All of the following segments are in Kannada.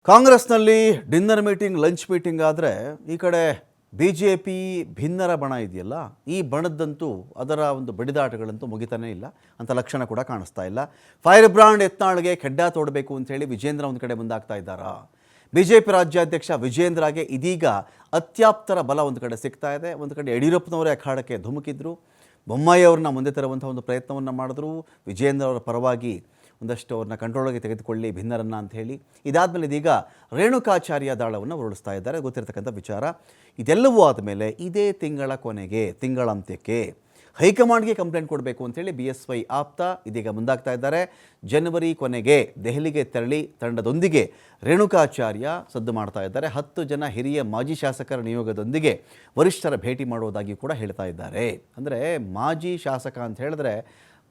ಕಾಂಗ್ರೆಸ್ನಲ್ಲಿ ಡಿನ್ನರ್ ಮೀಟಿಂಗ್, ಲಂಚ್ ಮೀಟಿಂಗ್ ಆದರೆ ಈ ಕಡೆ ಬಿಜೆಪಿ ಭಿನ್ನರ ಬಣ ಇದೆಯಲ್ಲ, ಈ ಬಣದ್ದಂತೂ ಅದರ ಒಂದು ಬಡಿದಾಟಗಳಂತೂ ಮುಗಿತಾನೇ ಇಲ್ಲ ಅಂತ ಲಕ್ಷಣ ಕೂಡ ಕಾಣಿಸ್ತಾ ಇಲ್ಲ. ಫೈರ್ ಬ್ರಾಂಡ್ ಯತ್ನಾಳ್ಗೆ ಕೆಡ್ಡ ತೋಡಬೇಕು ಅಂತ ಹೇಳಿ ವಿಜೇಂದ್ರ ಒಂದು ಕಡೆ ಮುಂದಾಗ್ತಾ ಇದ್ದಾರಾ? ಬಿಜೆಪಿ ರಾಜ್ಯಾಧ್ಯಕ್ಷ ವಿಜೇಂದ್ರಗೆ ಇದೀಗ ಅತ್ಯಾಪ್ತರ ಬಲ ಒಂದು ಕಡೆ ಸಿಗ್ತಾ ಇದೆ. ಒಂದು ಕಡೆ ಯಡಿಯೂರಪ್ಪನವರೇ ಅಖಾಡಕ್ಕೆ ಧುಮುಕಿದ್ರು, ಬೊಮ್ಮಾಯಿ ಅವ್ರನ್ನ ಮುಂದೆ ತರುವಂಥ ಒಂದು ಪ್ರಯತ್ನವನ್ನು ಮಾಡಿದ್ರು. ವಿಜೇಂದ್ರ ಅವರ ಪರವಾಗಿ ಒಂದಷ್ಟು ಅವ್ರನ್ನ ಕಂಟ್ರೋಲ್ಗೆ ತೆಗೆದುಕೊಳ್ಳಿ ಭಿನ್ನರನ್ನ ಅಂತ ಹೇಳಿ. ಇದಾದಮೇಲೆ ಇದೀಗ ರೇಣುಕಾಚಾರ್ಯ ದಾಳವನ್ನು ಹೊರಡಿಸ್ತಾ ಇದ್ದಾರೆ, ಗೊತ್ತಿರತಕ್ಕಂಥ ವಿಚಾರ. ಇದೆಲ್ಲವೂ ಆದಮೇಲೆ ಇದೇ ತಿಂಗಳ ಕೊನೆಗೆ, ತಿಂಗಳಾಂತ್ಯಕ್ಕೆ ಹೈಕಮಾಂಡ್ಗೆ ಕಂಪ್ಲೇಂಟ್ ಕೊಡಬೇಕು ಅಂತೇಳಿ BSY ಆಪ್ತ ಇದೀಗ ಮುಂದಾಗ್ತಾ ಇದ್ದಾರೆ. ಜನವರಿ ಕೊನೆಗೆ ದೆಹಲಿಗೆ ತೆರಳಿ ತಂಡದೊಂದಿಗೆ ರೇಣುಕಾಚಾರ್ಯ ಸದ್ದು ಮಾಡ್ತಾ ಇದ್ದಾರೆ. 10 ಜನ ಹಿರಿಯ ಮಾಜಿ ಶಾಸಕರ ನಿಯೋಗದೊಂದಿಗೆ ವರಿಷ್ಠರ ಭೇಟಿ ಮಾಡುವುದಾಗಿ ಕೂಡ ಹೇಳ್ತಾ ಇದ್ದಾರೆ. ಅಂದರೆ ಮಾಜಿ ಶಾಸಕ ಅಂತ ಹೇಳಿದ್ರೆ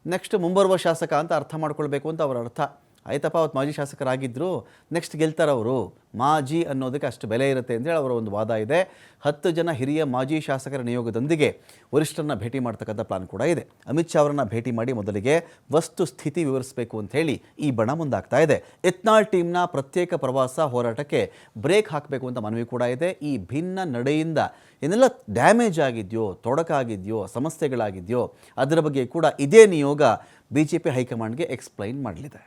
ನೆಕ್ಸ್ಟ್ ಮುಂಬರುವ ಶಾಸಕ ಅಂತ ಅರ್ಥ ಮಾಡ್ಕೊಳ್ಬೇಕು ಅಂತ ಅವರ ಅರ್ಥ. ಆಯ್ತಪ್ಪ, ಅವತ್ತು ಮಾಜಿ ಶಾಸಕರಾಗಿದ್ದರು, ನೆಕ್ಸ್ಟ್ ಗೆಲ್ತಾರವರು, ಮಾಜಿ ಅನ್ನೋದಕ್ಕೆ ಅಷ್ಟು ಬೆಲೆ ಇರುತ್ತೆ ಅಂತೇಳಿ ಅವರ ಒಂದು ವಾದ ಇದೆ. 10 ಜನ ಹಿರಿಯ ಮಾಜಿ ಶಾಸಕರ ನಿಯೋಗದೊಂದಿಗೆ ವರಿಷ್ಠರನ್ನ ಭೇಟಿ ಮಾಡ್ತಕ್ಕಂಥ ಪ್ಲಾನ್ ಕೂಡ ಇದೆ. ಅಮಿತ್ ಶಾ ಅವರನ್ನ ಭೇಟಿ ಮಾಡಿ ಮೊದಲಿಗೆ ವಸ್ತು ಸ್ಥಿತಿ ವಿವರಿಸಬೇಕು ಅಂತ ಹೇಳಿ ಈ ಬಣ ಮುಂದಾಗ್ತಾ ಇದೆ. ಯತ್ನಾಳ್ ಟೀಮ್ನ ಪ್ರತ್ಯೇಕ ಪ್ರವಾಸ ಹೋರಾಟಕ್ಕೆ ಬ್ರೇಕ್ ಹಾಕಬೇಕು ಅಂತ ಮನವಿ ಕೂಡ ಇದೆ. ಈ ಭಿನ್ನ ನಡೆಯಿಂದ ಏನೆಲ್ಲ ಡ್ಯಾಮೇಜ್ ಆಗಿದೆಯೋ, ತೊಡಕಾಗಿದೆಯೋ, ಸಮಸ್ಯೆಗಳಾಗಿದೆಯೋ ಅದರ ಬಗ್ಗೆ ಕೂಡ ಇದೇ ನಿಯೋಗ BJP ಹೈಕಮಾಂಡ್ಗೆ ಎಕ್ಸ್ಪ್ಲೈನ್ ಮಾಡಲಿದೆ.